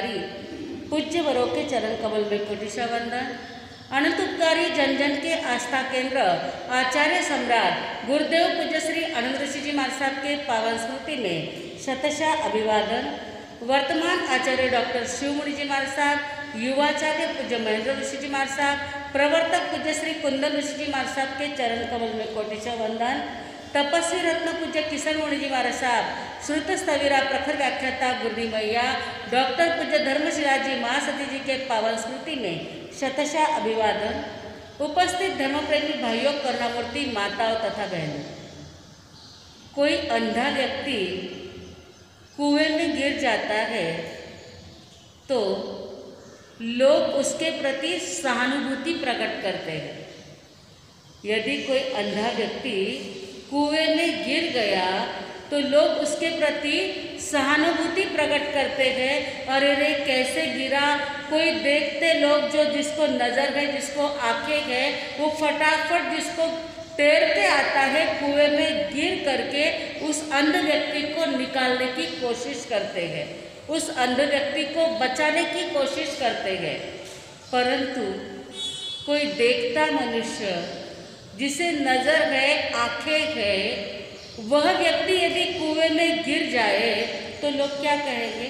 उपकारी पूज्य वरों के चरण कमल में कोटिशा वंदन। अनंत उपकारी जन जन के आस्था केंद्र आचार्य सम्राट गुरुदेव पूज्य श्री आनंद ऋषि जी महाराज साहब के पावन स्मृति में शतशः अभिवादन। वर्तमान आचार्य डॉक्टर शिवमुनि जी महाराज साहब, युवाचार्य पूज्य महेंद्र ऋषि जी महाराज साहब, प्रवर्तक पूज्य श्री कुंदन ऋषि जी महाराज साहब के चरण कमल में कोटिशा वंदन। तपस्वी रत्न पूज्य किशन मुनि जी महाराज साहब, श्रुत स्थविरा प्रखर व्याख्याता गुरुनी मैया डॉक्टर पूज्य धर्मशिला जी महासती जी के पावन स्मृति में शतशः अभिवादन। उपस्थित धर्मप्रेमी भाइयों, करुणामूर्ति माताओं तथा बहनों, कोई अंधा व्यक्ति कुएं में गिर जाता है तो लोग उसके प्रति सहानुभूति प्रकट करते हैं। यदि कोई अंधा व्यक्ति कुएं में गिर गया तो लोग उसके प्रति सहानुभूति प्रकट करते हैं। अरे रे कैसे गिरा, कोई देखते लोग जो जिसको नज़र है, जिसको आंखें हैं, वो फटाफट जिसको तैरते आता है कुएं में गिर करके उस अंध व्यक्ति को निकालने की कोशिश करते हैं, उस अंध व्यक्ति को बचाने की कोशिश करते हैं। परंतु कोई देखता मनुष्य जिसे नज़र है, आंखें है, वह व्यक्ति यदि कुएं में गिर जाए तो लोग क्या कहेंगे?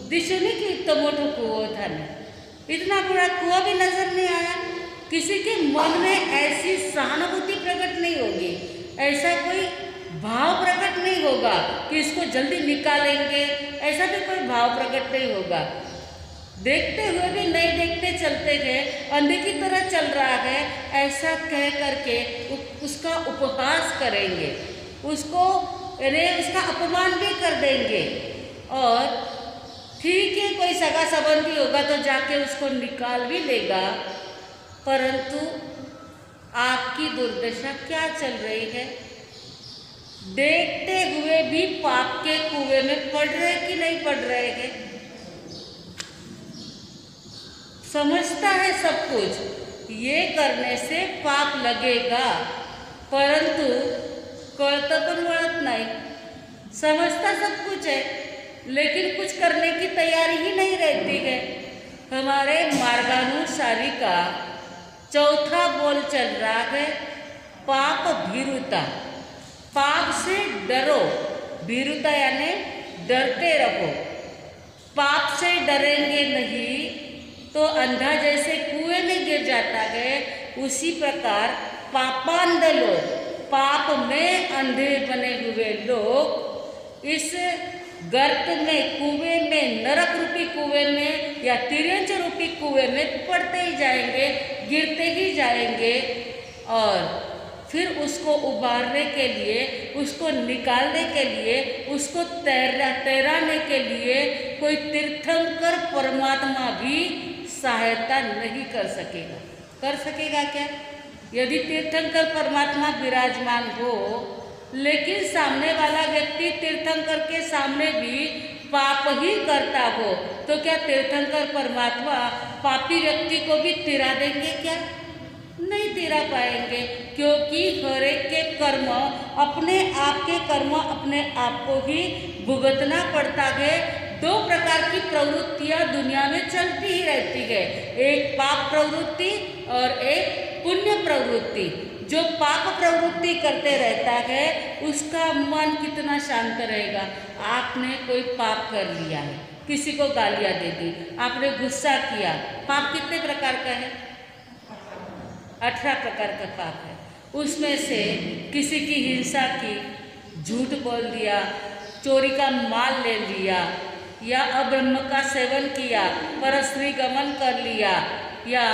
दिशुनी की तो मोटो कुआं था ना, इतना बड़ा कुआं भी नजर नहीं आया। किसी के मन में ऐसी सहानुभूति प्रकट नहीं होगी, ऐसा कोई भाव प्रकट नहीं होगा कि इसको जल्दी निकालेंगे, ऐसा भी कोई भाव प्रकट नहीं होगा। देखते हुए भी नहीं देखते चलते गए, अंधे की तरह चल रहा है, ऐसा कह करके उसका उपहास करेंगे, उसको उसका अपमान भी कर देंगे। और ठीक है, कोई सगा संबंधी होगा तो जाके उसको निकाल भी लेगा। परंतु आपकी दुर्दशा क्या चल रही है? देखते हुए भी पाप के कुएं में पड़ रहे कि नहीं पड़ रहे हैं? समझता है सब कुछ, ये करने से पाप लगेगा, परंतु कर्तव्य वळत नहीं। समझता सब कुछ है लेकिन कुछ करने की तैयारी ही नहीं रहती है। हमारे मार्गानुसारी का चौथा बोल चल रहा है, पाप भीरुता। पाप से डरो, भीरुता यानी डरते रहो। पाप से डरेंगे नहीं तो अंधा जैसे कुएं में गिर जाता है, उसी प्रकार पापांध लोग, पाप में अंधे बने हुए लोग इस गर्त में, कुएं में, नरक रूपी कुएं में या तिर्यंच रूपी कुएं में पड़ते ही जाएंगे, गिरते ही जाएंगे। और फिर उसको उबारने के लिए, उसको निकालने के लिए, उसको तैराने के लिए कोई तीर्थंकर परमात्मा भी सहायता नहीं कर सकेगा। कर सकेगा क्या? यदि तीर्थंकर परमात्मा विराजमान हो लेकिन सामने वाला व्यक्ति तीर्थंकर के सामने भी पाप ही करता हो तो क्या तीर्थंकर परमात्मा पापी व्यक्ति को भी तिरा देंगे क्या? नहीं तिरा पाएंगे, क्योंकि हर एक के कर्म, अपने आप के कर्म अपने आप को ही भुगतना पड़ता है। दो प्रकार की प्रवृत्तियां दुनिया में चलती ही रहती है, एक पाप प्रवृत्ति और एक पुण्य प्रवृत्ति। जो पाप प्रवृत्ति करते रहता है उसका मन कितना शांत रहेगा। आपने कोई पाप कर लिया है, किसी को गालियां दे दी, आपने गुस्सा किया, पाप कितने प्रकार का है? 18 प्रकार का पाप है। उसमें से किसी की हिंसा की, झूठ बोल दिया, चोरी का माल ले लिया, या अब्रह्म का सेवन किया, परस्त्री गमन कर लिया, या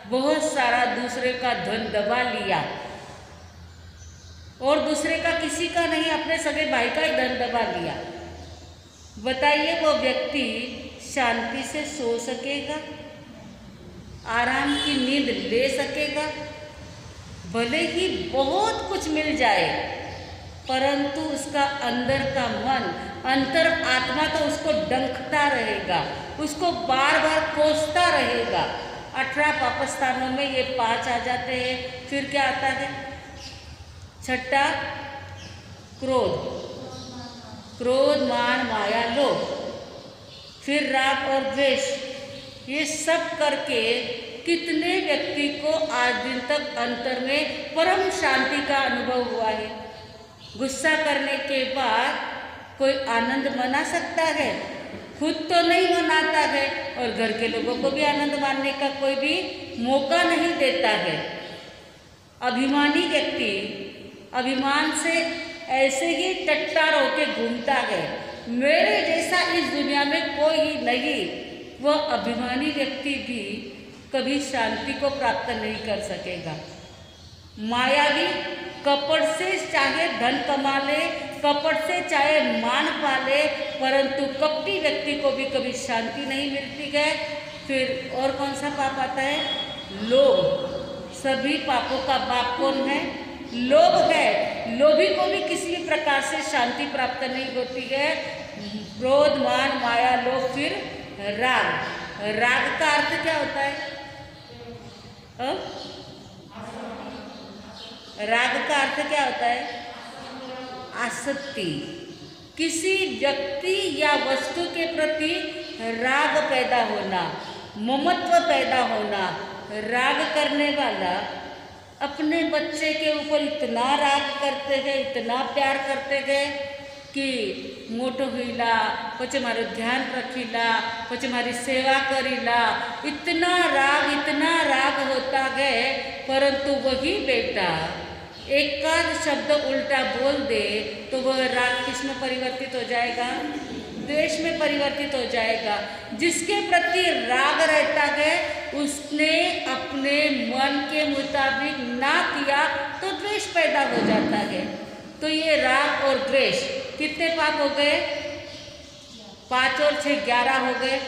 बहुत सारा दूसरे का धन दबा लिया, और दूसरे का, किसी का नहीं, अपने सगे भाई का ही धन दबा लिया। बताइए वो व्यक्ति शांति से सो सकेगा? आराम की नींद ले सकेगा? भले ही बहुत कुछ मिल जाए परंतु उसका अंदर का मन, अंतर आत्मा तो उसको डंकता रहेगा, उसको बार बार कोसता रहेगा। 18 पापस्थानों में ये 5 आ जाते हैं। फिर क्या आता है? छठा क्रोध, क्रोध, मान, माया, लोभ, फिर राग और द्वेष, ये सब करके कितने व्यक्ति को आज दिन तक अंतर में परम शांति का अनुभव हुआ है। गुस्सा करने के बाद कोई आनंद मना सकता है? खुद तो नहीं मनाता है और घर के लोगों को भी आनंद मानने का कोई भी मौका नहीं देता है। अभिमानी व्यक्ति अभिमान से ऐसे ही टट्टार होके घूमता है, मेरे जैसा इस दुनिया में कोई नहीं। वह अभिमानी व्यक्ति भी कभी शांति को प्राप्त नहीं कर सकेगा। मायावी कपट से चाहे धन कमा ले, कपट से चाहे मान पा ले, परंतु कपटी व्यक्ति को भी कभी शांति नहीं मिलती है। फिर और कौन सा पाप आता है? लोभ। सभी पापों का बाप कौन है? लोभ है। लोभी को भी किसी भी प्रकार से शांति प्राप्त नहीं होती है। क्रोध, मान, माया, लोभ, फिर राग। राग का अर्थ क्या होता है? राग का अर्थ क्या होता है? आसक्ति। किसी व्यक्ति या वस्तु के प्रति राग पैदा होना, ममत्व पैदा होना। राग करने वाला अपने बच्चे के ऊपर इतना राग करते हैं, इतना प्यार करते हैं कि मोटो हुईला, पचे मारो ध्यान रखीला, पचे मारी सेवा करीला, इतना राग होता है। परंतु वही बेटा एकाध शब्द उल्टा बोल दे तो वह राग किस में परिवर्तित हो जाएगा? द्वेष में परिवर्तित हो जाएगा। जिसके प्रति राग रहता है उसने अपने मन के मुताबिक ना किया तो द्वेष पैदा हो जाता है। तो ये राग और द्वेष कितने पाप हो गए? 5 और 6 11 हो गए।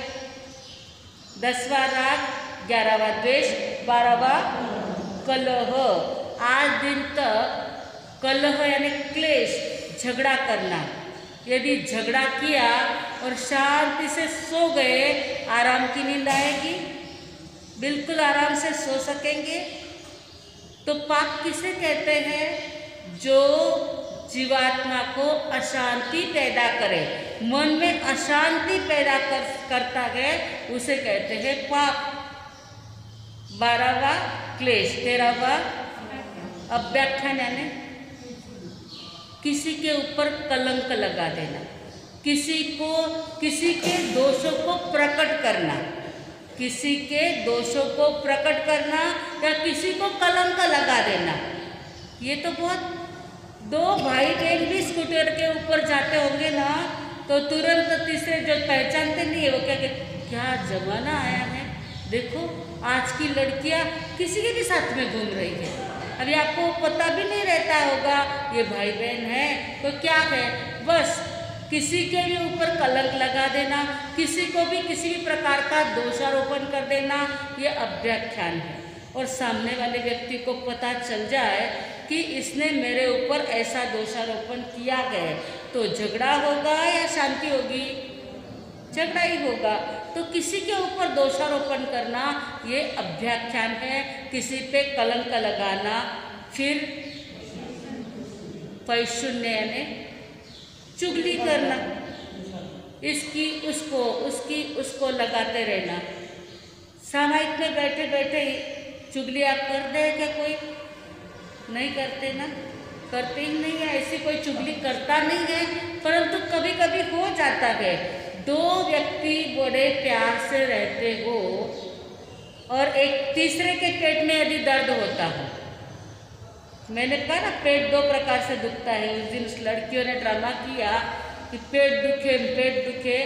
10वां राग, 11वां द्वेष, 12वां कलह। आज दिन तक कलह यानी क्लेश, झगड़ा करना। यदि झगड़ा किया और शांति से सो गए, आराम की नींद आएगी? बिल्कुल आराम से सो सकेंगे? तो पाप किसे कहते हैं? जो जीवात्मा को अशांति पैदा करे, मन में अशांति पैदा करता है, उसे कहते हैं पाप। 12वां क्लेश, 13वां अव्याख्यान यानी किसी के ऊपर कलंक लगा देना, किसी के दोषों को प्रकट करना, किसी के दोषों को प्रकट करना या किसी को कलंक लगा देना। ये तो बहुत, 2 भाई बहन भी स्कूटर के ऊपर जाते होंगे ना तो तुरंत तीसरे जो पहचानते नहीं है वो क्या जमाना आया है। देखो आज की लड़कियां किसी के भी साथ में घूम रही है। अभी आपको पता भी नहीं रहता होगा ये भाई बहन है तो क्या है, बस किसी के भी ऊपर कलंक लगा देना, किसी को भी किसी भी प्रकार का दोषारोपण कर देना, ये अव्याख्यान है। और सामने वाले व्यक्ति को पता चल जाए कि इसने मेरे ऊपर ऐसा दोषारोपण किया है तो झगड़ा होगा या शांति होगी? झगड़ा ही होगा। तो किसी के ऊपर दोषारोपण करना ये अव्याख्यान है, किसी पे कलंक लगाना। फिर पैशून्य यानी चुगली करना, इसकी उसको, उसकी उसको लगाते रहना। सामायिक में बैठे बैठे चुगली आप कर दे क्या? कोई नहीं करते ना, करते ही नहीं है, ऐसी कोई चुगली करता नहीं है। परंतु कभी कभी हो जाता है, 2 व्यक्ति बड़े प्यार से रहते हो और एक तीसरे के पेट में यदि दर्द होता हो, मैंने कहा ना पेट 2 प्रकार से दुखता है। उस दिन उस लड़कियों ने ड्रामा किया कि पेट दुखे,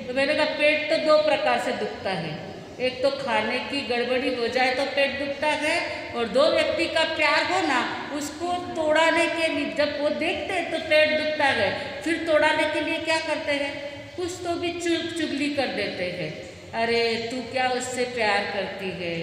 तो मैंने कहा पेट तो 2 प्रकार से दुखता है। एक तो खाने की गड़बड़ी हो जाए तो पेट दुखता है, और 2 व्यक्ति का प्यार हो ना, उसको तोड़ाने के लिए जब वो देखते हैं तो पेट दुखता है। फिर तोड़ाने के लिए क्या करते हैं? कुछ तो भी चुगली कर देते हैं। अरे तू क्या उससे प्यार करती है,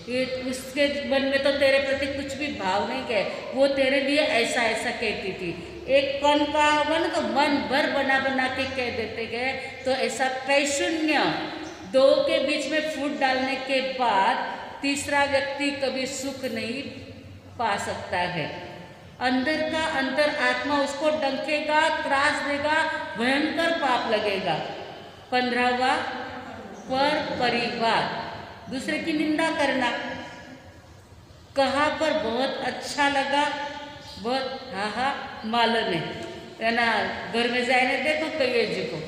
ये उसके मन में तो तेरे प्रति कुछ भी भाव नहीं है, वो तेरे लिए ऐसा ऐसा कहती थी। एक कण का होगा ना तो मन भर बना बना के कह देते हैं। तो ऐसा पैशून्य, 2 के बीच में फूट डालने के बाद तीसरा व्यक्ति कभी सुख नहीं पा सकता है। अंदर का अंतर आत्मा उसको डंकेगा, त्रास देगा, भयंकर पाप लगेगा। 15वां पर परिवार, दूसरे की निंदा करना। कहाँ पर बहुत अच्छा लगा, बहुत हा मालूम है ना, घर में जाने देखो कई जी को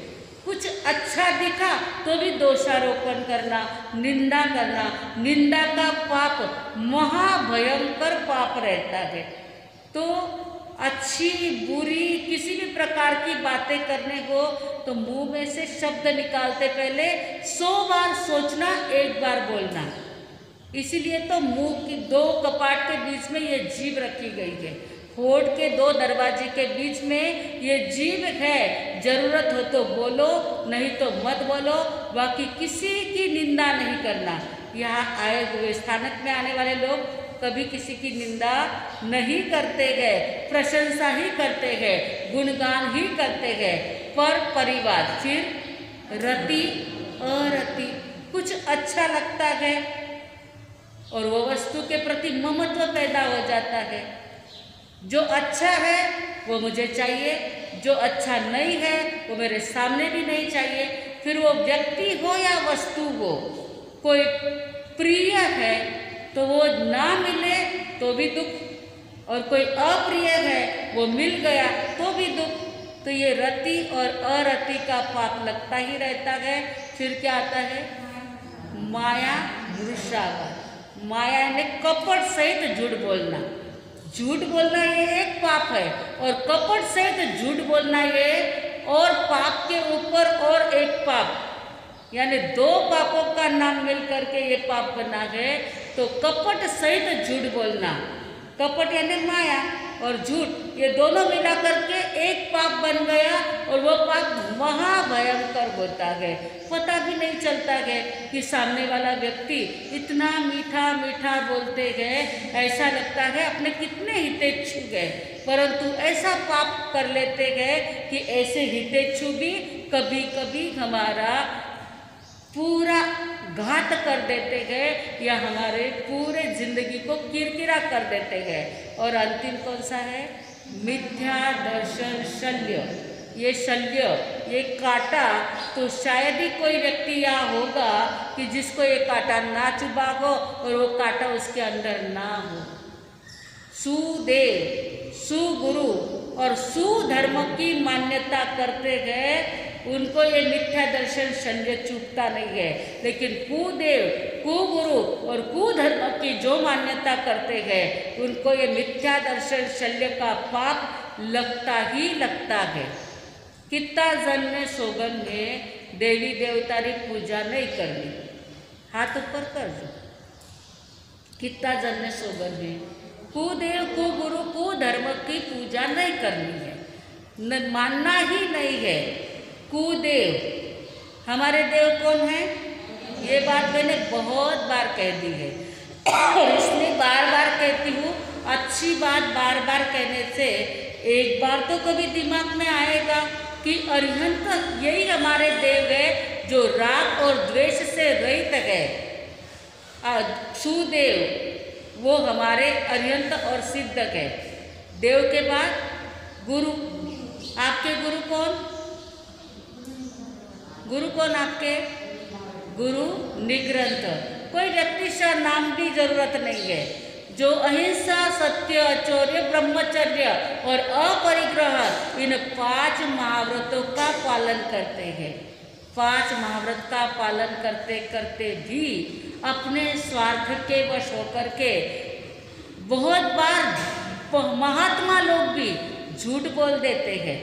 कुछ अच्छा दिखा तो भी दोषारोपण करना, निंदा करना। निंदा का पाप महाभयंकर पाप रहता है। तो अच्छी बुरी किसी भी प्रकार की बातें करने को तो मुंह में से शब्द निकालते पहले 100 बार सोचना, 1 बार बोलना। इसीलिए तो मुंह की 2 कपाट के बीच में ये जीभ रखी गई है। होठ के 2 दरवाजे के बीच में ये जीभ है। जरूरत हो तो बोलो, नहीं तो मत बोलो। बाकी किसी की निंदा नहीं करना। यहाँ आए हुए स्थानक में आने वाले लोग कभी किसी की निंदा नहीं करते गए, प्रशंसा ही करते गए, गुणगान ही करते गए। पर परिवार, फिर रति अरति, कुछ अच्छा लगता है और वो वस्तु के प्रति ममत्व पैदा हो जाता है। जो अच्छा है वो मुझे चाहिए, जो अच्छा नहीं है वो मेरे सामने भी नहीं चाहिए। फिर वो व्यक्ति हो या वस्तु हो, कोई प्रिय है तो वो ना मिले तो भी दुख, और कोई अप्रिय है वो मिल गया तो भी दुख। तो ये रति और अरति का पाप लगता ही रहता है। फिर क्या आता है? माया वृषावाद। माया ने कपट सहित झूठ बोलना। झूठ बोलना ये एक पाप है, और कपट सहित झूठ बोलना ये और पाप के ऊपर और एक पाप, यानी 2 पापों का नाम मिल करके ये पाप बना है। तो कपट सहित झूठ बोलना, कपट यानी माया और झूठ, ये दोनों मिला करके एक पाप बन गया, और वो पाप महाभयंकर होता है। पता भी नहीं चलता है कि सामने वाला व्यक्ति इतना मीठा मीठा बोलते हैं, ऐसा लगता है अपने कितने हितेच्छु गए, परंतु ऐसा पाप कर लेते हैं कि ऐसे हितेच्छु भी कभी कभी हमारा पूरा घात कर देते हैं, या हमारे पूरे जिंदगी को किरकिरा कर देते हैं। और अंतिम कौन सा है? मिथ्या दर्शन शल्य। ये शल्य, ये कांटा, तो शायद ही कोई व्यक्ति यहाँ होगा कि जिसको ये कांटा ना चुभा हो और वो कांटा उसके अंदर ना हो। सुदेव, सुगुरु और सुधर्म की मान्यता करते हैं, उनको ये मिथ्या दर्शन शल्य चूकता नहीं है। लेकिन कुदेव, कुगुरु और कुधर्म की जो मान्यता करते हैं, उनको ये मिथ्या दर्शन शल्य का पाप लगता ही लगता है। कितना जन ने सोगन में देवी देवता की पूजा नहीं करनी? हाथ ऊपर कर दो। कितना जन ने सोगन में कुदेव, कुगुरु, कुधर्म की पूजा नहीं करनी है, मानना ही नहीं है। कुदेव, हमारे देव कौन है? ये बात मैंने बहुत बार कह दी है, और इसलिए बार बार कहती हूँ। अच्छी बात बार बार कहने से एक बार तो कभी दिमाग में आएगा कि अरिहंत यही हमारे देव है, जो राग और द्वेष से रहित है। सुदेव वो हमारे अरिहंत और सिद्ध है। देव के बाद गुरु। आपके गुरु कौन? गुरु कौन आपके? गुरु निग्रंथ। कोई व्यक्ति का नाम भी जरूरत नहीं है, जो अहिंसा, सत्य, चौर्य, ब्रह्मचर्य और अपरिग्रह, इन 5 महाव्रतों का पालन करते हैं। 5 महाव्रत का पालन करते करते भी अपने स्वार्थ के वश होकर के बहुत बार महात्मा लोग भी झूठ बोल देते हैं।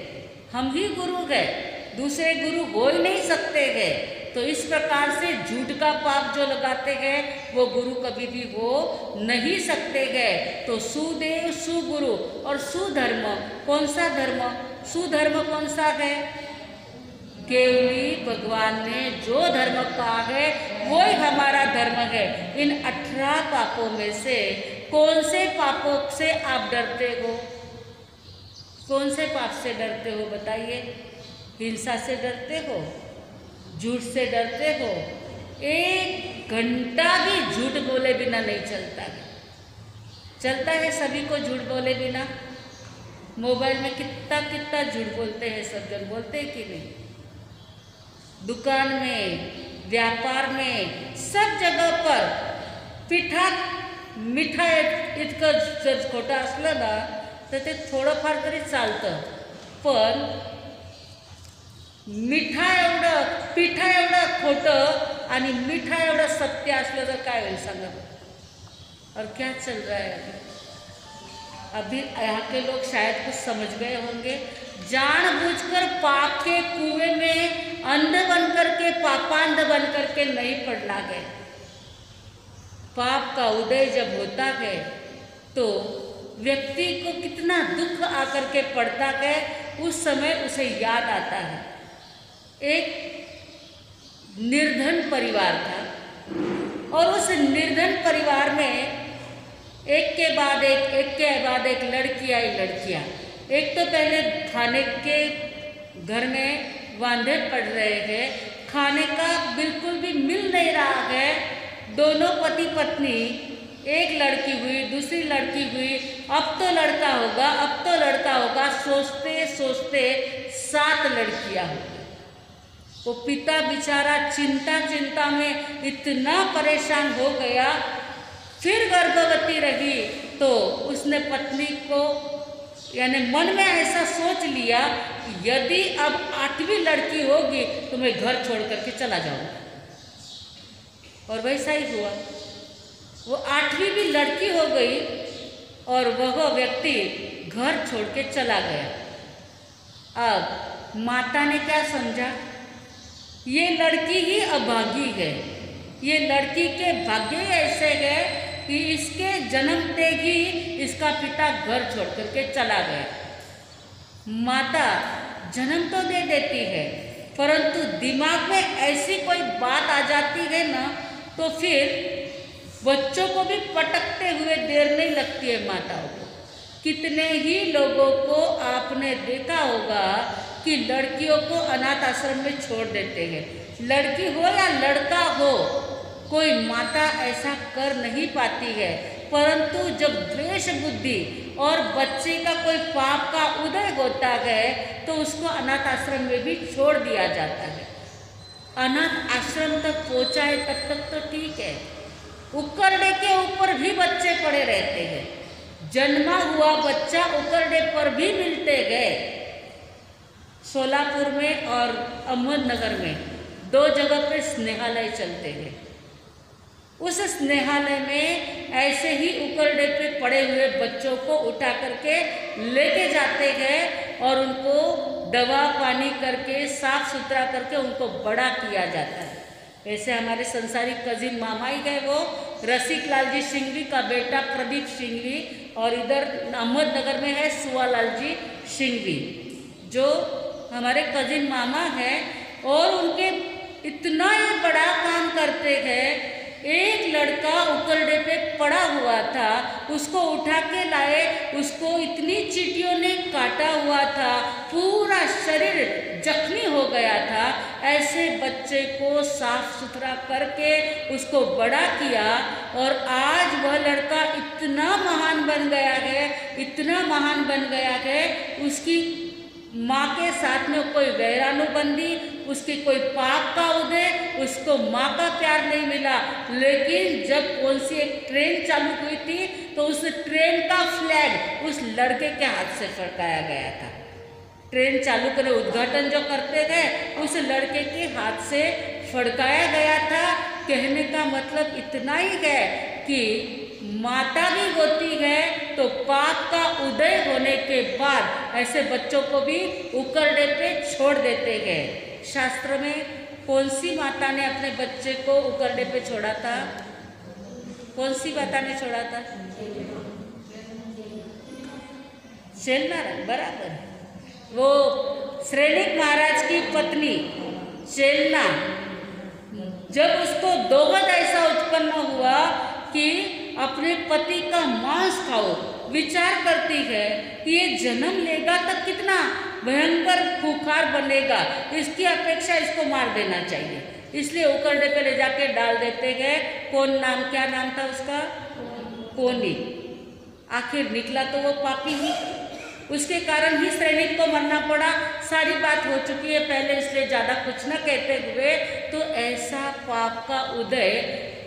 हम ही गुरु हैं, दूसरे गुरु हो ही नहीं सकते हैं। तो इस प्रकार से झूठ का पाप जो लगाते हैं, वो गुरु कभी भी हो नहीं सकते हैं। तो सुदेव, सुगुरु और सुधर्म, कौन सा धर्म? सुधर्म कौन सा है? केवली भगवान ने जो धर्म कहा है वो ही हमारा धर्म है। इन 18 पापों में से कौन से पापों से आप डरते हो? कौन से पाप से डरते हो बताइए? हिंसा से डरते हो? झूठ से डरते हो? 1 घंटा भी झूठ बोले बिना नहीं चलता है। चलता है सभी को झूठ बोले बिना? मोबाइल में कितना कितना झूठ बोलते हैं सब जन, बोलते हैं कि नहीं? दुकान में, व्यापार में, सब जगह पर पिठात मिठा इतकं जर खोटं असलं ना तर ते थोडंफार तरी चालतं, पण मिठा एवढं पिठा एवढं खोटं आणि मिठा एवढं सत्य असलं तर काय होईल सांगा? और क्या चल रहा है अभी? यहाँ के लोग शायद कुछ समझ गए होंगे। जानबूझकर पाप के कुएं में अंध बन करके, पापांध बन करके नहीं पड़ना गए। पाप का उदय जब होता है तो व्यक्ति को कितना दुख आकर के पड़ता है, उस समय उसे याद आता है। एक निर्धन परिवार था और उस निर्धन परिवार में एक के बाद एक लड़कियां। एक तो पहले खाने के घर में वांधे पड़ रहे हैं, खाने का बिल्कुल भी मिल नहीं रहा है। दोनों पति पत्नी, एक लड़की हुई, दूसरी लड़की हुई, अब तो लड़का होगा, सोचते सोचते 7 लड़कियां हो गई। वो पिता बेचारा चिंता में इतना परेशान हो गया। फिर गर्भवती रही तो उसने पत्नी को यानी मन में ऐसा सोच लिया, यदि अब 8वीं लड़की होगी तो मैं घर छोड़ करके चला जाऊंगा। और वैसा ही हुआ, वो 8वीं भी लड़की हो गई और वह व्यक्ति घर छोड़ के चला गया। अब माता ने क्या समझा, ये लड़की ही अभागी है, ये लड़की के भाग्य ऐसे है कि इसके जन्मते ही इसका पिता घर छोड़ करके चला गया। माता जन्म तो दे देती है, परंतु दिमाग में ऐसी कोई बात आ जाती है ना, तो फिर बच्चों को भी पटकते हुए देर नहीं लगती है माताओं को। कितने ही लोगों को आपने देखा होगा कि लड़कियों को अनाथ आश्रम में छोड़ देते हैं। लड़की हो या लड़का हो, कोई माता ऐसा कर नहीं पाती है, परंतु जब द्वेष बुद्धि और बच्चे का कोई पाप का उदय होता है तो उसको अनाथ आश्रम में भी छोड़ दिया जाता है। अनाथ आश्रम तक पहुँचा है तब तक तो ठीक है, उकरडे के ऊपर भी बच्चे पड़े रहते हैं। जन्मा हुआ बच्चा उकरडे पर भी मिलते गए। सोलापुर में और अहमदनगर में 2 जगह पे स्नेहालय चलते हैं। उस स्नेहालय में ऐसे ही उकरडे पे पड़े हुए बच्चों को उठा करके लेके जाते हैं और उनको दवा पानी करके साफ सुथरा करके उनको बड़ा किया जाता है। ऐसे हमारे संसारिक कजिन मामा ही गए, वो रसिक लाल जी सिंघवी का बेटा प्रदीप सिंघवी, और इधर अहमदनगर में है सुवालाल जी सिंघवी, जो हमारे कजिन मामा हैं। और उनके इतना ही बड़ा काम करते हैं। एक लड़का उकरडे पे पड़ा हुआ था, उसको उठा के लाए, उसको इतनी चींटियों ने काटा हुआ था, पूरा शरीर जख्मी हो गया था। ऐसे बच्चे को साफ सुथरा करके उसको बड़ा किया और आज वह लड़का इतना महान बन गया है, इतना महान बन गया है। उसकी माँ के साथ में कोई वैरानुबंदी, उसकी कोई पाप का उदय, उसको माँ का प्यार नहीं मिला। लेकिन जब कौन सी एक ट्रेन चालू हुई थी तो उस ट्रेन का फ्लैग उस लड़के के हाथ से फड़काया गया था। ट्रेन चालू करे उद्घाटन जो करते थे उस लड़के के हाथ से फड़काया गया था। कहने का मतलब इतना ही है कि माता भी होती है तो पाप का उदय होने के बाद ऐसे बच्चों को भी उकरडे पे छोड़ देते हैं। शास्त्र में कौन सी माता ने अपने बच्चे को उकरडे पे छोड़ा था? कौन सी माता ने छोड़ा था? चेलनारायण, बराबर। वो श्रेणिक महाराज की पत्नी चेलना, जब उसको दोहद ऐसा उत्पन्न हुआ कि अपने पति का मांस खाओ, विचार करती है कि ये जन्म लेगा तब कितना भयंकर खूंखार बनेगा, इसकी अपेक्षा इसको मार देना चाहिए। इसलिए उकरडे पे ले जाके डाल देते गए। क्या नाम था उसका? कोनी। आखिर निकला तो वो पापी ही। उसके कारण ही सैनिक को मरना पड़ा। सारी बात हो चुकी है पहले, इसलिए ज़्यादा कुछ न कहते हुए, तो ऐसा पाप का उदय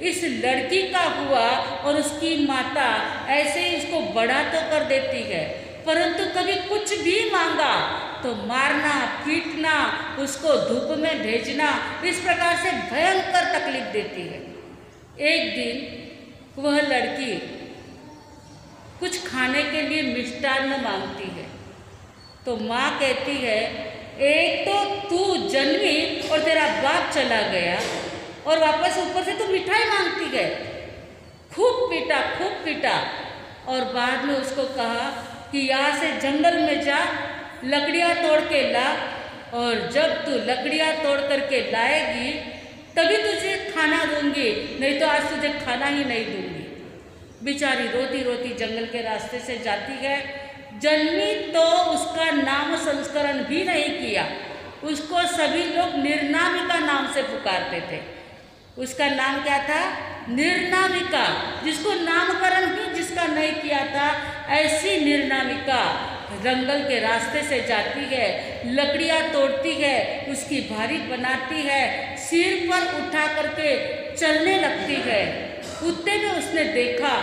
इस लड़की का हुआ और उसकी माता ऐसे ही उसको बड़ा तो कर देती है, परंतु कभी कुछ भी मांगा तो मारना, पीटना, उसको धूप में भेजना, इस प्रकार से भयंकर तकलीफ देती है। एक दिन वह लड़की कुछ खाने के लिए मिष्टान्न मांगती है, तो माँ कहती है, एक तो तू जन्मी और तेरा बाप चला गया और वापस ऊपर से तू मिठाई मांगती है। खूब पीटा और बाद में उसको कहा कि यहाँ से जंगल में जा, लकड़ियाँ तोड़ के ला, और जब तू लकड़ियाँ तोड़ करके लाएगी तभी तुझे खाना दूंगी, नहीं तो आज तुझे खाना ही नहीं दूंगी। बेचारी रोती रोती जंगल के रास्ते से जाती है। जन्मी तो उसका नाम संस्करण भी नहीं किया, उसको सभी लोग निर्नामिका नाम से पुकारते थे। उसका नाम क्या था? निर्नामिका, जिसको नामकरण भी जिसका नहीं किया था, ऐसी निर्नामिका जंगल के रास्ते से जाती है, लकड़ियाँ तोड़ती है, उसकी भारी बनाती है, सिर पर उठा करके चलने लगती है। उतने में उसने देखा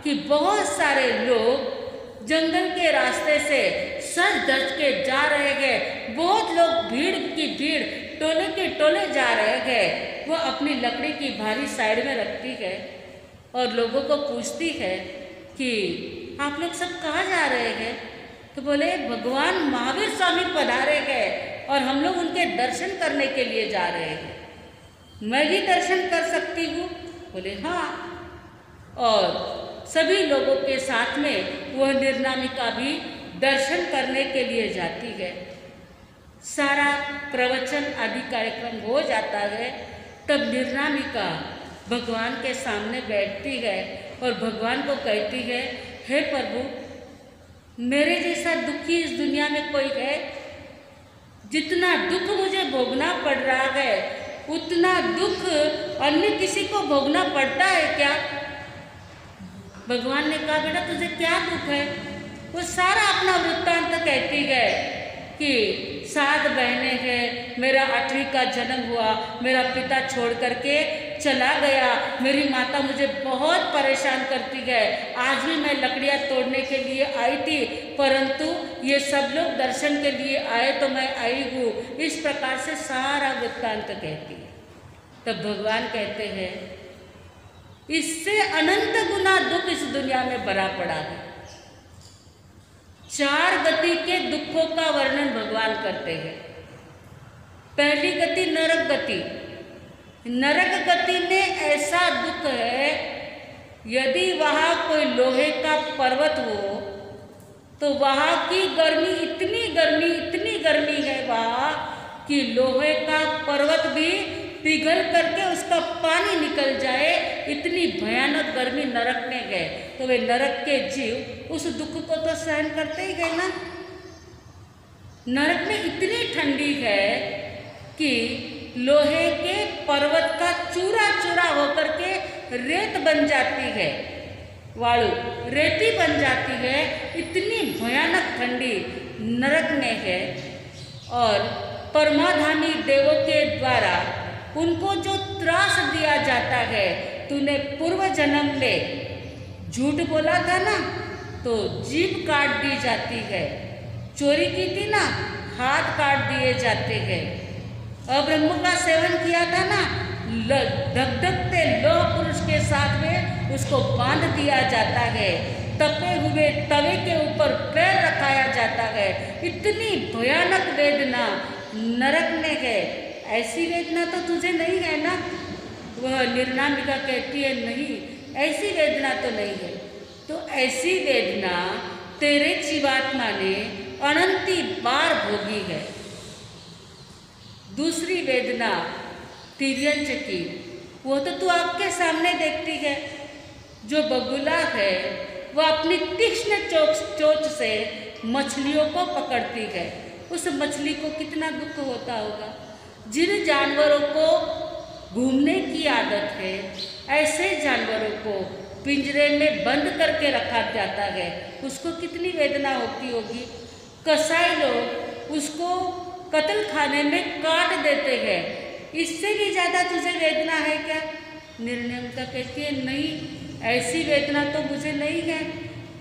कि बहुत सारे लोग जंगल के रास्ते से सज धज के जा रहे हैं, बहुत लोग भीड़ की भीड़, टोले के टोले जा रहे हैं। वो अपनी लकड़ी की भारी साइड में रखती है और लोगों को पूछती है कि आप लोग सब कहाँ जा रहे हैं? तो बोले, भगवान महावीर स्वामी पधारे हैं और हम लोग उनके दर्शन करने के लिए जा रहे हैं। मैं भी दर्शन कर सकती हूँ? बोले हाँ। और सभी लोगों के साथ में वह निर्नामिका भी दर्शन करने के लिए जाती है। सारा प्रवचन आदि कार्यक्रम हो जाता है, तब निर्नामिका भगवान के सामने बैठती है और भगवान को कहती है, हे प्रभु, मेरे जैसा दुखी इस दुनिया में कोई है? जितना दुख मुझे भोगना पड़ रहा है उतना दुख अन्य किसी को भोगना पड़ता है क्या? भगवान ने कहा, बेटा तुझे क्या दुख है? वो सारा अपना वृत्तांत कहती है कि 7 बहनें हैं, मेरा 8वीं का जन्म हुआ, मेरा पिता छोड़ करके चला गया, मेरी माता मुझे बहुत परेशान करती है, आज भी मैं लकड़ियाँ तोड़ने के लिए आई थी, परंतु ये सब लोग दर्शन के लिए आए तो मैं आई हूँ। इस प्रकार से सारा वृत्तांत कहती है। तब भगवान कहते हैं, इससे अनंत गुना दुख इस दुनिया में भरा पड़ा है। 4 गति के दुखों का वर्णन भगवान करते हैं। पहली गति नरक गति। नरक गति में ऐसा दुख है, यदि वहाँ कोई लोहे का पर्वत हो तो वहाँ की गर्मी इतनी गर्मी है वहाँ कि लोहे का पर्वत भी पिघल करके उसका पानी निकल जाए, इतनी भयानक गर्मी नरक में है। तो वे नरक के जीव उस दुख को तो सहन करते ही गए ना। नरक में इतनी ठंडी है कि लोहे के पर्वत का चूरा चूरा होकर के रेत बन जाती है, वाळु रेती बन जाती है। इतनी भयानक ठंडी नरक में है। और परमाधामी देवों के द्वारा उनको जो त्रास दिया जाता है, तूने पूर्व जन्म में झूठ बोला था ना, तो जीभ काट दी जाती है, चोरी की थी ना, हाथ काट दिए जाते हैं, अब्रह्म का सेवन किया था ना, धकधकते लोह पुरुष के साथ में उसको बांध दिया जाता है, तपे हुए तवे के ऊपर पैर रखाया जाता है। इतनी भयानक वेदना नरक में है। ऐसी वेदना तो तुझे नहीं है ना? वह निर्नामिका कहती है, नहीं, ऐसी वेदना तो नहीं है। तो ऐसी वेदना तेरे जीवात्मा ने अनंती बार भोगी है। दूसरी वेदना तिर्यंच की, वो तो तू आपके सामने देखती है। जो बगुला है वह अपनी तीक्ष्ण चोंच से मछलियों को पकड़ती है। उस मछली को कितना दुख होता होगा। जिन जानवरों को घूमने की आदत है, ऐसे जानवरों को पिंजरे में बंद करके रखा जाता है, उसको कितनी वेदना होती होगी। कसाई लोग उसको कत्ल खाने में काट देते हैं, इससे भी ज़्यादा तुझे वेदना है क्या? निर्णयता कहती है नहीं, ऐसी वेदना तो मुझे नहीं है।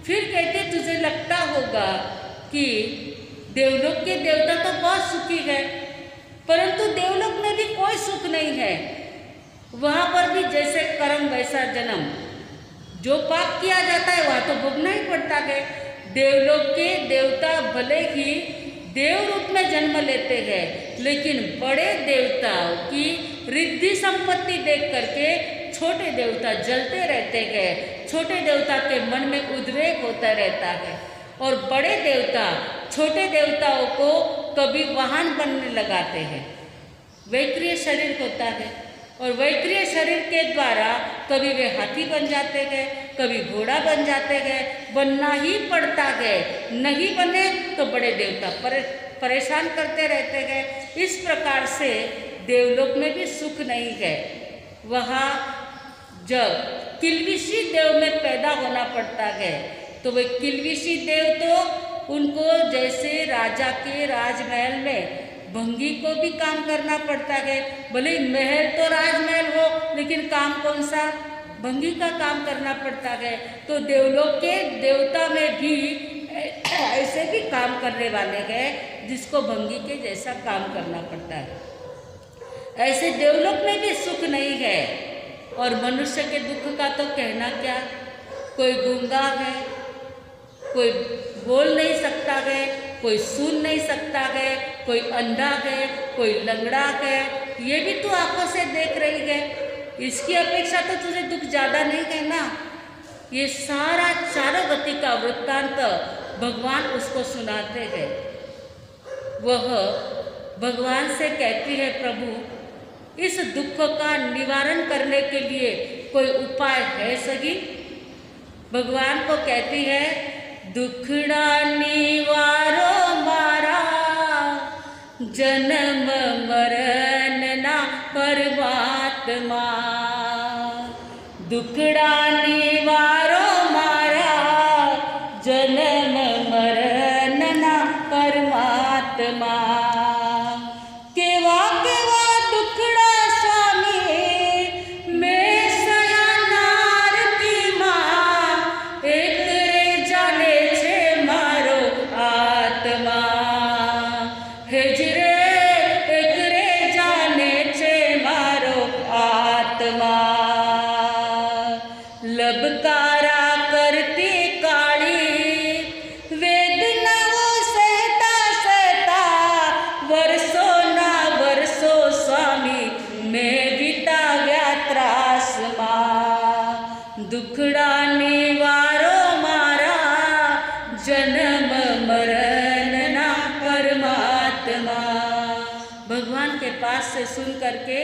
फिर कहते तुझे लगता होगा कि देवलोक के देवता तो बहुत सुखी है, परंतु देवलोक में भी कोई सुख नहीं है। वहाँ पर भी जैसे कर्म वैसा जन्म, जो पाप किया जाता है वहाँ तो भोगना ही पड़ता है। देवलोक के देवता भले ही देव रूप में जन्म लेते हैं, लेकिन बड़े देवताओं की रिद्धि संपत्ति देख करके छोटे देवता जलते रहते हैं। छोटे देवता के मन में उद्वेग होता रहता है और बड़े देवता छोटे देवताओं को कभी वाहन बनने लगाते हैं। वैक्रिय शरीर होता है और वैक्रिय शरीर के द्वारा कभी वे हाथी बन जाते हैं, कभी घोड़ा बन जाते हैं, बनना ही पड़ता है। नहीं बने तो बड़े देवता परेशान करते रहते हैं। इस प्रकार से देवलोक में भी सुख नहीं है। वहाँ जब किल्बिशी देव में पैदा होना पड़ता है तो वे किल्बिशी देव तो उनको जैसे राजा के राजमहल में भंगी को भी काम करना पड़ता है। भले महल तो राजमहल हो, लेकिन काम कौन सा? भंगी का काम करना पड़ता है। तो देवलोक के देवता में भी ऐसे भी काम करने वाले हैं जिसको भंगी के जैसा काम करना पड़ता है। ऐसे देवलोक में भी सुख नहीं है। और मनुष्य के दुख का तो कहना क्या। कोई गूंगा है, कोई बोल नहीं सकता है, कोई सुन नहीं सकता है, कोई अंधा है, कोई लंगड़ा है, ये भी तू आंखों से देख रही है। इसकी अपेक्षा तो तुझे दुख ज़्यादा नहीं है ना। ये सारा चारों गति का वृत्तांत भगवान उसको सुनाते हैं। वह भगवान से कहती है, प्रभु इस दुख का निवारण करने के लिए कोई उपाय है सही? भगवान को कहती है, दुखड़ा निवारो मारा, जन्म मरण ना परमात्मा। दुखड़ा निवारो मारा, जन्म मरण ना परमात्मा। केवा केवा दुखड़ा स्वामी, मैं सयानार की माँ, एक रे जाने छे मारो आत्मा। हेजरे एक रे जाने छे मारो आत्मा। लबकारा करती काली, वेदनाओं सहता सहता, वर्षों ना वर्षों स्वामी मैं बिता गया त्रास माँ। दुखड़ा निवारो मारा, जन्म मरण ना परमात्मा। भगवान के पास से सुन करके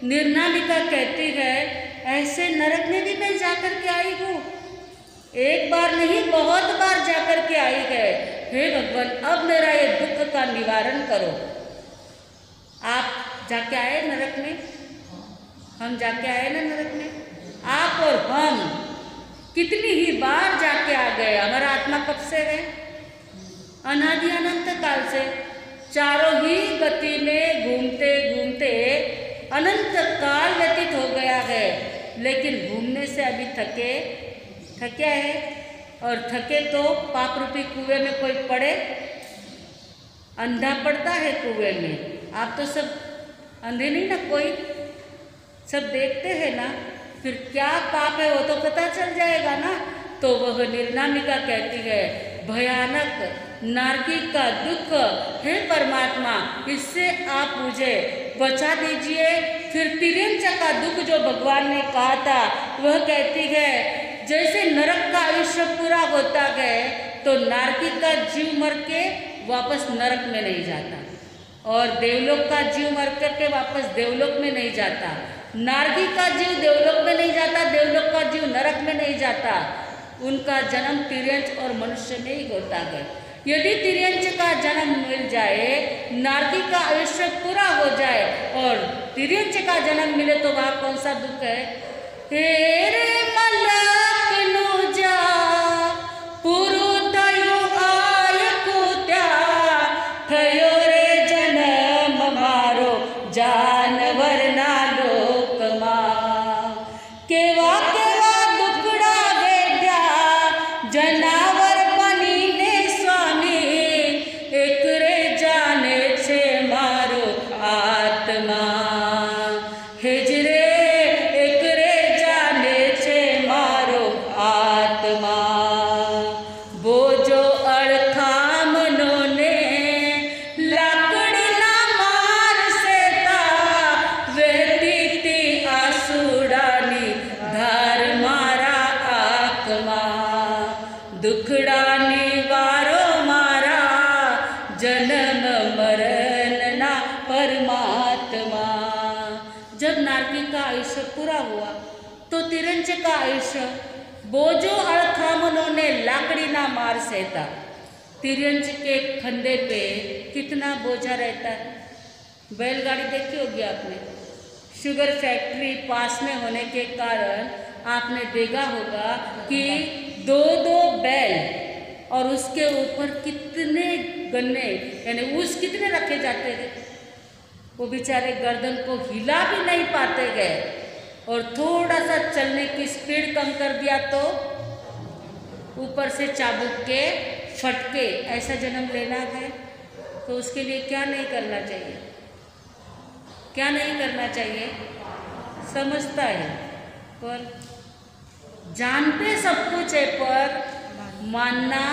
निर्नामिका कहती है, ऐसे नरक में भी मैं जाकर के आई हूँ। एक बार नहीं बहुत बार जाकर के आई है। हे भगवान, अब मेरा ये दुख का निवारण करो। आप जाके आए नरक में, हम जाके आए ना नरक में। आप और हम कितनी ही बार जाके आ गए। हमारा आत्मा कब से है? अनादि अनंत काल से। चारों ही गति में घूमते घूमते अनंत काल व्यतीत हो गया है, लेकिन घूमने से अभी थके है। और थके तो पाप रूपी कुएं में कोई पड़े, अंधा पड़ता है कुएं में। आप तो सब अंधे नहीं ना, कोई सब देखते हैं ना। फिर क्या पाप है वो तो पता चल जाएगा ना। तो वह निर्नामिका कहती है, भयानक नारकी का दुख है परमात्मा, इससे आप मुझे बचा दीजिए। फिर तिर्यंच का दुख जो भगवान ने कहा था, वह कहती है, जैसे नरक का आयुष्य पूरा होता है तो नारकी का जीव मर के वापस नरक में नहीं जाता और देवलोक का जीव मर करके वापस देवलोक में नहीं जाता। नारकी का जीव देवलोक में नहीं जाता, देवलोक का जीव नरक में नहीं जाता। उनका जन्म तिर्यंच और मनुष्य में ही होता है। यदि तिर्यंच का जन्म मिल जाए, नारकी का आयुष्य पूरा हो जाए और तिर्यंच का जन्म मिले तो वहाँ कौन सा दुख है? हेरे मल्ला परमात्मा। बोजो अड़खा मनोने लाकड़ी ना मार सेता, वहती आंसुडानी धार मारा आत्मा। दुखड़ानी वारो मारा जन्म मरण ना परमात्मा। जब नारकी का आयुष्य पूरा हुआ तो तिरंज का आयुष्य बोझो अड़खामनों ने लाकड़ी ना मार सहता। तिरंज के कंधे पे कितना बोझा रहता है। बैलगाड़ी देखी होगी आपने। शुगर फैक्ट्री पास में होने के कारण आपने देखा होगा कि दो दो बैल और उसके ऊपर कितने गन्ने यानी ऊस कितने रखे जाते थे। वो बेचारे गर्दन को हिला भी नहीं पाते गए और थोड़ा सा चलने की स्पीड कम कर दिया तो ऊपर से चाबुक के फटके। ऐसा जन्म लेना है तो उसके लिए क्या नहीं करना चाहिए, क्या नहीं करना चाहिए। समझता है पर जानते सब कुछ है पर मानना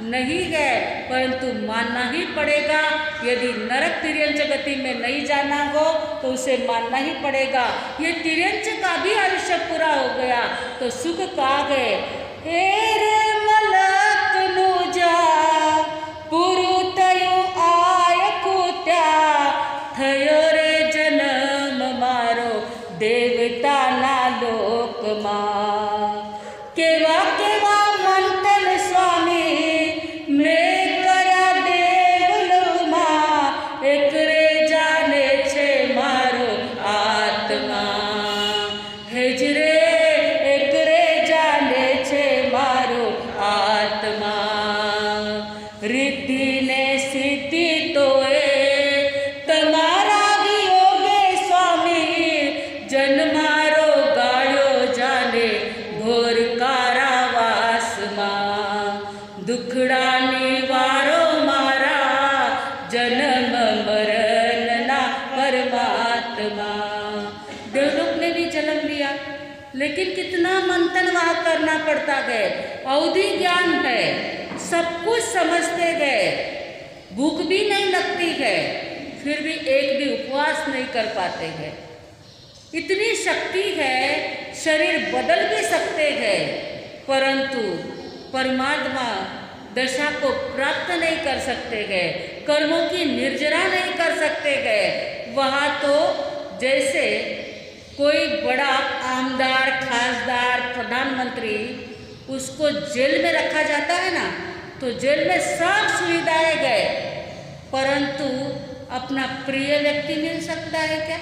नहीं है, परंतु मानना ही पड़ेगा। यदि नरक तिर्यंच गति में नहीं जाना हो तो उसे मानना ही पड़ेगा। ये तिर्यंच का भी आयुष्य पूरा हो गया तो सुख का गए रे मलक नुजा पुरुतयु आय कुत्या थयो रे जन्म मारो देवता ना लोक मां। केवा केवा मंथन स्वामी मैं करा देवलोक मां, एक रे जाने छे मारो आत्मा। हेजरे एक रे जाने छे मारो आत्मा। रिद्धि ने सिद्धि तोए तमारा वियोगे स्वामी, जन्मारो गाड़ो जाने घोर कारावास मां। दुखड़ानी वारो मारा जन्म मरण ना परमात्मा। देवलोक ने भी जन्म लिया लेकिन कितना मंथन वहाँ करना पड़ता गए। अवधि ज्ञान है, सब कुछ समझते गए, भूख भी नहीं लगती है, फिर भी एक भी उपवास नहीं कर पाते हैं। इतनी शक्ति है, शरीर बदल भी सकते हैं, परंतु परमात्मा दशा को प्राप्त नहीं कर सकते गए, कर्मों की निर्जरा नहीं कर सकते गए। वहाँ तो जैसे कोई बड़ा आमदार, खासदार, प्रधानमंत्री उसको जेल में रखा जाता है ना, तो जेल में सब सुविधाएं गए, परंतु अपना प्रिय व्यक्ति मिल सकता है क्या?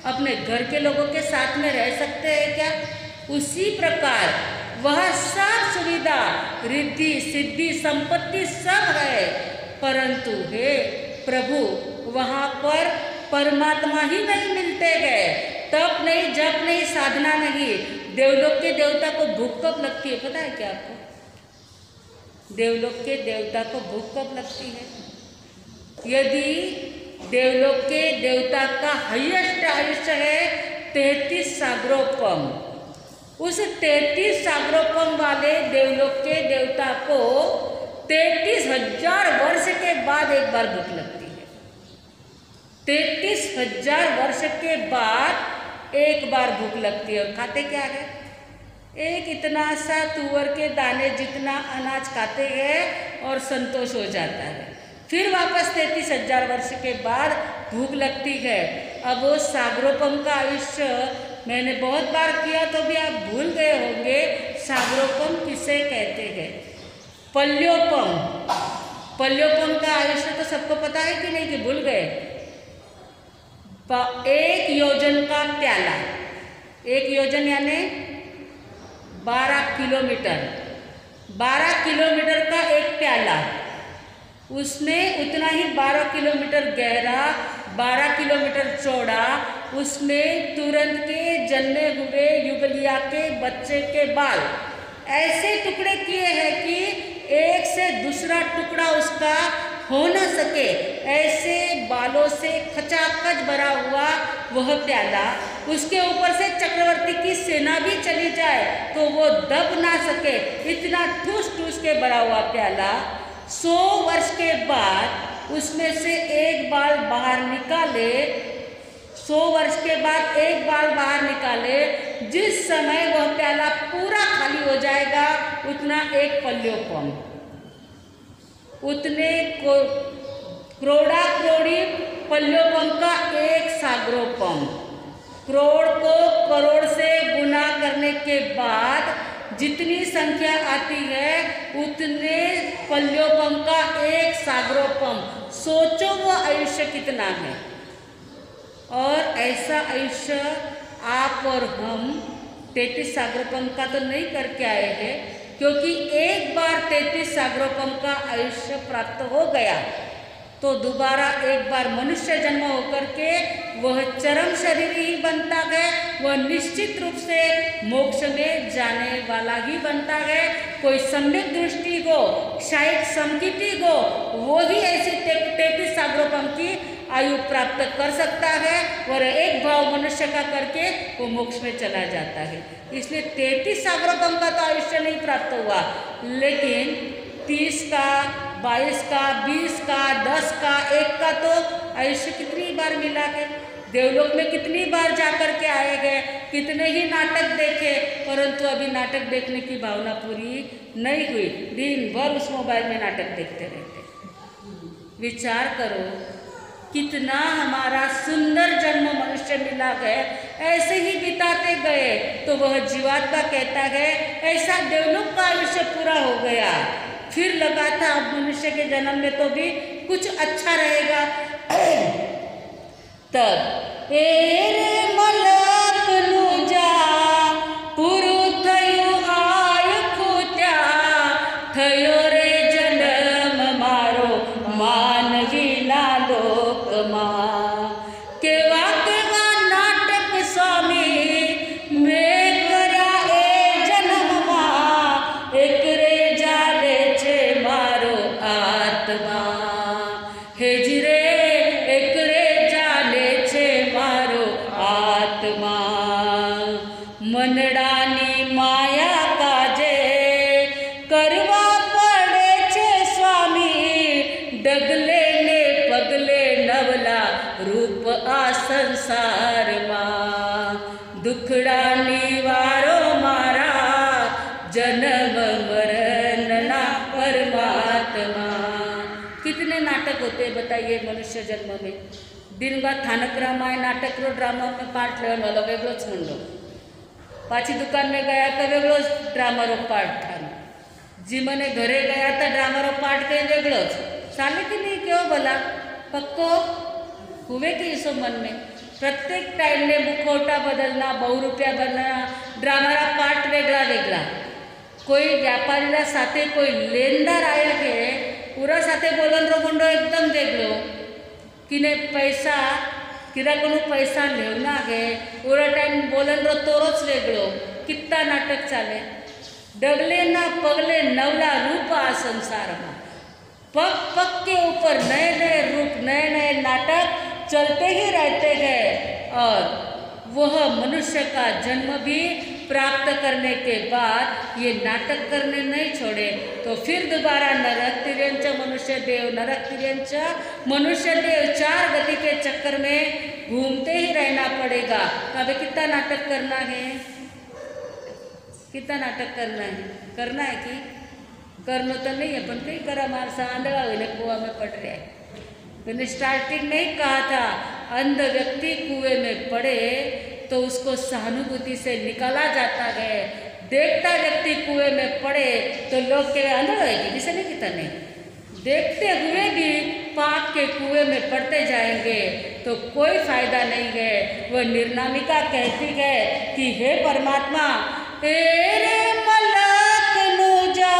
अपने घर के लोगों के साथ में रह सकते हैं क्या? उसी प्रकार वह सब सुविधा, रिद्धि, सिद्धि, संपत्ति सब है, परंतु हे प्रभु वहाँ पर परमात्मा ही नहीं मिलते गए। तप नहीं, जप नहीं, साधना नहीं। देवलोक के देवता को भूख कब लगती है पता है क्या आपको? देवलोक के देवता को भूख कब लगती है? यदि देवलोक के देवता का हाईएस्ट आयुष्य है 33 सागरोपम, उस 33 सागरोपम वाले देवलोक के देवता को 33,000 वर्ष के बाद एक बार भूख लगती है। 33,000 वर्ष के बाद एक बार भूख लगती है। और खाते क्या है? एक इतना सा तुअर के दाने जितना अनाज खाते हैं और संतोष हो जाता है। फिर वापस 33,000 वर्ष के बाद भूख लगती है। अब वो सागरोपम का आयुष्य मैंने बहुत बार किया तो भी आप भूल गए होंगे। सागरोपम किसे कहते हैं? पल्योपम। पल्योपम का आयुष्य तो सबको पता है कि नहीं, कि भूल गए? 1 योजन का प्याला, 1 योजन यानी 12 किलोमीटर, 12 किलोमीटर का एक प्याला, उसमें उतना ही 12 किलोमीटर गहरा, 12 किलोमीटर चौड़ा, उसमें तुरंत के जन्मे हुए युगलिया के बच्चे के बाल ऐसे टुकड़े किए हैं कि एक से दूसरा टुकड़ा उसका हो न सके, ऐसे बालों से खचाखच भरा हुआ वह प्याला उसके ऊपर से चक्रवर्ती की सेना भी चली जाए तो वो दब ना सके, इतना ठूस ठूस के भरा हुआ प्याला 100 वर्ष के बाद उसमें से एक बाल बाहर निकाले, 100 वर्ष के बाद एक बाल बाहर निकाले, जिस समय वह प्याला पूरा खाली हो जाएगा उतना एक पल्योपम, उतने को क्रोड़ा क्रोड़ी पल्योपम का एक सागरोपम, करोड़ को करोड़ से गुना करने के बाद जितनी संख्या आती है उतने पल्योपम का एक सागरोपम। सोचो वो आयुष्य कितना है। और ऐसा आयुष्य आप और हम 33 सागरोपम का तो नहीं करके आए हैं, क्योंकि एक बार 33 सागरोपम का आयुष्य प्राप्त हो गया तो दोबारा एक बार मनुष्य जन्म होकर के वह चरम शरीर ही बनता है, वह निश्चित रूप से मोक्ष में जाने वाला ही बनता है। कोई सम्यक दृष्टि हो, शायद समकिति हो, वो ही ऐसी 33 सागरोपम की आयु प्राप्त कर सकता है और एक भाव मनुष्य का करके वो मोक्ष में चला जाता है। इसलिए 33 सागरोपम का तो आयुष्य नहीं प्राप्त हुआ, लेकिन 30 का, 22 का, 20 का, 10 का, 1 का तो आयुष्य कितनी बार मिला है। देवलोक में कितनी बार जाकर के आए गए, कितने ही नाटक देखे, परंतु अभी नाटक देखने की भावना पूरी नहीं हुई। दिन भर उस मोबाइल में नाटक देखते रहते। विचार करो कितना हमारा सुंदर जन्म मनुष्य मिला है, ऐसे ही बिताते गए तो वह जीवात्मा कहता है ऐसा देवलोक का आयुष्य पूरा हो गया, फिर लगा था अब मनुष्य के जन्म में तो भी कुछ अच्छा रहेगा। तब एरे मलक नुजा पुरु थयो आय खुत्या थयो रे जन्म मारो मानवी ना लोक मां। केवा केवा नाटक स्वामी में कर्या ए जन्म मां, एक रे जाले छे मारो आत्मा। हेजरे एक रे जाले छे मारो आत्मा। मनडानी माया काजे करवा पड़े छे स्वामी, डगले ने पगले नवला रूप आ संसार मां। दुखड़ा निवारो मारा जन्म मरण ना परमात्मा। कितने नाटक होते हैं बताइए मनुष्य जन्म में। दिन बाद थानक रामाय नाटक रो ड्रामा में पार्ट लेवन वाला वेगळोच म्हणलो, पाછી दुकान में गया तो वेगळोच ड्रामा रो पार्ट थानो, जी मने घरे गया तो ड्रामा रो पार्ट कहीं वेगळोच चाले कि नहीं क्यों भला पक्को हुए कि इसो मन में। प्रत्येक टाइम ने मुखौटा बदलना, बहुरूपिया बनना, ड्रामा रा पार्ट वेगळा वेगळा। कोई व्यापारी रा साथे कोई लेनदार आया है पूरा साथे बोलन रो गुंडो एकदम वेगळो, किने पैसा किराकोनु पैसा लेवना है पूरा टाइम बोलन रो तोरोच वेगळो। कितना नाटक चाले। डगले ना पगले नवला रूप आ संसार में। पग पग के ऊपर नए नए रूप, नए नए नाटक चलते ही रहते हैं। और वह मनुष्य का जन्म भी प्राप्त करने के बाद ये नाटक करने नहीं छोड़े तो फिर दोबारा नरक तिर्यंच मनुष्य देव, नरक तिर्यंच मनुष्य देव 4 गति के चक्कर में घूमते ही रहना पड़ेगा। अबे कितना नाटक करना है, कितना नाटक करना है, करना है कि करना तो नहीं है, पर कहीं करा मारसा आंधड़ा हुए कुआ में पड़ रहा है। मैंने स्टार्टिंग नहीं कहा था अंध व्यक्ति कुएं में पड़े तो उसको सहानुभूति से निकाला जाता है। देखता व्यक्ति कुएं में पड़े तो लोग के अंधड़ होगी, जिसे नहीं किता नहीं। देखते हुए भी पाप के कुएं में पड़ते जाएंगे तो कोई फायदा नहीं है। वह निर्नामिका कहती है कि हे परमात्मा, तेरे मलक नुजा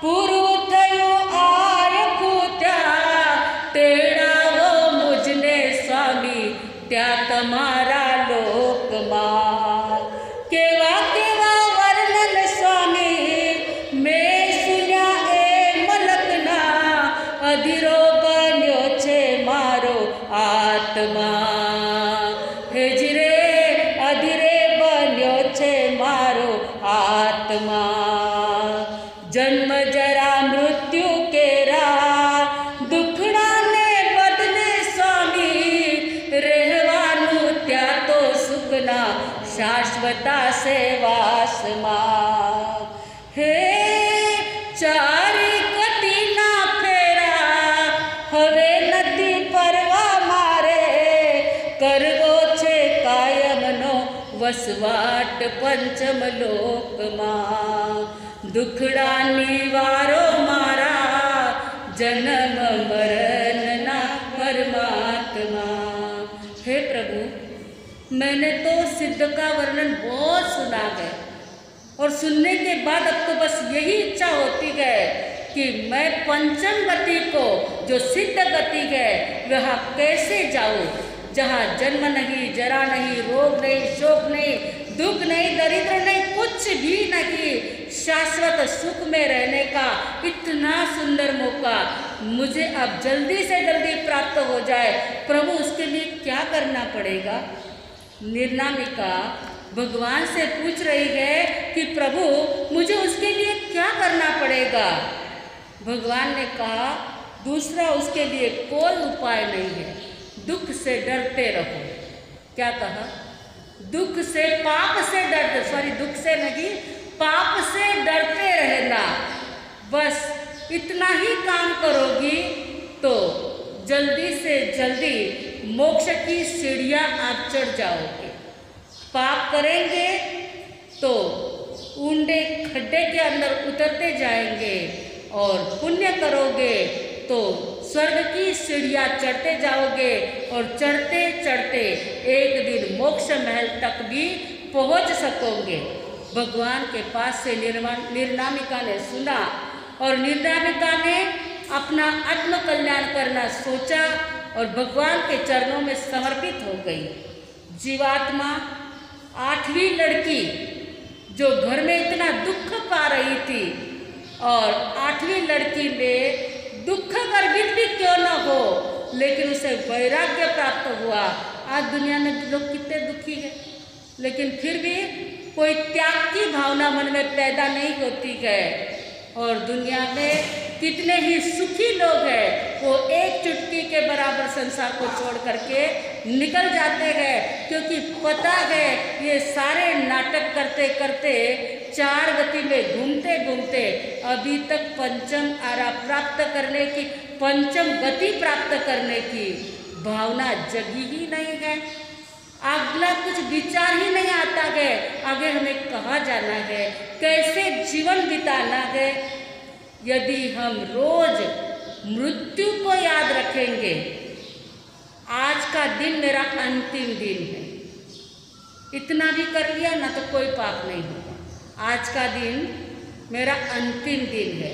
पुरु थयो आय खुत्या, तेरा वो मुझने स्वामी त्या तमारा लोक मां। केवा केवा वर्णन स्वामी में सुन्या ए मलकना, अधीरो बन्यो छे मारो आत्मा। हेजरे जन्म जरा मृत्यु केरा दुखड़ाने बदले स्वामी रहवानु त्या तो सुखना शाश्वता से वासमा हे चारी गति ना फेरा हवे नदी परवा मारे करगो छे कायमनो वसवाट पंचम लोकમાં दुखड़ा निवारो मारा जन्म मरण ना परमात्मा। हे प्रभु, मैंने तो सिद्ध का वर्णन बहुत सुना है और सुनने के बाद अब तो बस यही इच्छा होती है कि मैं पंचम गति को, जो सिद्ध गति है, वह कैसे जाऊं, जहाँ जन्म नहीं, जरा नहीं, रोग नहीं, शोक नहीं, दुख नहीं, दरिद्र नहीं, कुछ भी नहीं, शाश्वत सुख में रहने का इतना सुंदर मौका मुझे अब जल्दी से जल्दी प्राप्त हो जाए। प्रभु, उसके लिए क्या करना पड़ेगा? निर्नामिका भगवान से पूछ रही है कि प्रभु, मुझे उसके लिए क्या करना पड़ेगा? भगवान ने कहा, दूसरा उसके लिए कोई उपाय नहीं है, दुख से डरते रहो। क्या कहा? दुख से, पाप से डरते, सॉरी दुख से नहीं, पाप से डरते रहना। बस इतना ही काम करोगी तो जल्दी से जल्दी मोक्ष की सीढ़ियाँ आप चढ़ जाओगे। पाप करेंगे तो ऊंडे खड्डे के अंदर उतरते जाएंगे और पुण्य करोगे तो स्वर्ग की सीढ़ियाँ चढ़ते जाओगे और चढ़ते चढ़ते एक दिन मोक्ष महल तक भी पहुँच सकोगे। भगवान के पास से निर्नामिका ने सुना और निर्नामिका ने अपना आत्म कल्याण करना सोचा और भगवान के चरणों में समर्पित हो गई। जीवात्मा, आठवीं लड़की जो घर में इतना दुख पा रही थी, और आठवीं लड़की में दुख गर्भित भी क्यों न हो, लेकिन उसे वैराग्य प्राप्त हुआ। आज दुनिया में लोग कितने दुखी हैं, लेकिन फिर भी कोई त्याग की भावना मन में पैदा नहीं होती है। और दुनिया में कितने ही सुखी लोग हैं, वो एक चुटकी के बराबर संसार को छोड़ करके निकल जाते हैं, क्योंकि पता है ये सारे नाटक करते करते चार गति में घूमते घूमते अभी तक पंचम आरा प्राप्त करने की, पंचम गति प्राप्त करने की भावना जगी ही नहीं है। अगला कुछ विचार ही नहीं आता है, आगे हमें कहाँ जाना है, कैसे जीवन बिताना है। यदि हम रोज मृत्यु को याद रखेंगे, आज का दिन मेरा अंतिम दिन है, इतना भी कर लिया ना तो कोई पाप नहीं होगा। आज का दिन मेरा अंतिम दिन है,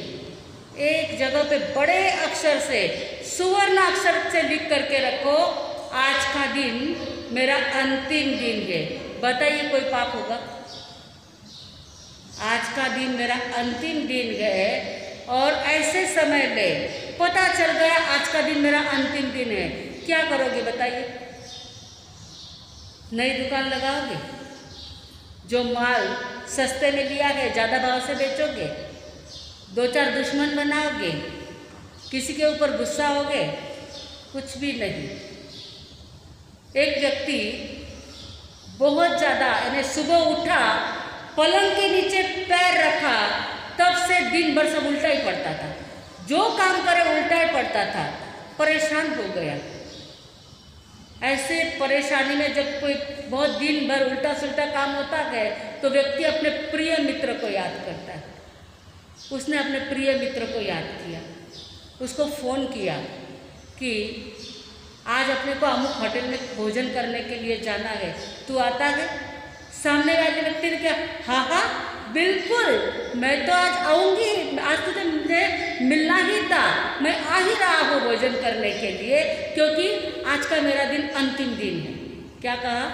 एक जगह पे बड़े अक्षर से, सुवर्ण अक्षर से लिख करके रखो, आज का दिन मेरा अंतिम दिन है। बताइए कोई पाप होगा? आज का दिन मेरा अंतिम दिन है और ऐसे समय में पता चल गया आज का दिन मेरा अंतिम दिन है, क्या करोगे बताइए? नई दुकान लगाओगे? जो माल सस्ते में लिया है ज़्यादा भाव से बेचोगे? दो चार दुश्मन बनाओगे? किसी के ऊपर गुस्सा होगे? कुछ भी नहीं। एक व्यक्ति बहुत ज़्यादा, यानी सुबह उठा, पलंग के नीचे पैर रखा, तब से दिन भर सब उल्टा ही पड़ता था, जो काम करे उल्टा ही पड़ता था, परेशान हो गया। ऐसे परेशानी में जब कोई बहुत दिन भर उल्टा सुल्टा काम होता है तो व्यक्ति अपने प्रिय मित्र को याद करता है। उसने अपने प्रिय मित्र को याद किया, उसको फ़ोन किया कि आज अपने को अमुक होटल में भोजन करने के लिए जाना है, तू आता है? सामने वाले व्यक्ति ने कहा, हाँ हाँ बिल्कुल, मैं तो आज आऊँगी, आज तुझे मुझे मिलना ही था, मैं आ ही रहा हूँ भोजन करने के लिए, क्योंकि आज का मेरा दिन अंतिम दिन है। क्या कहा?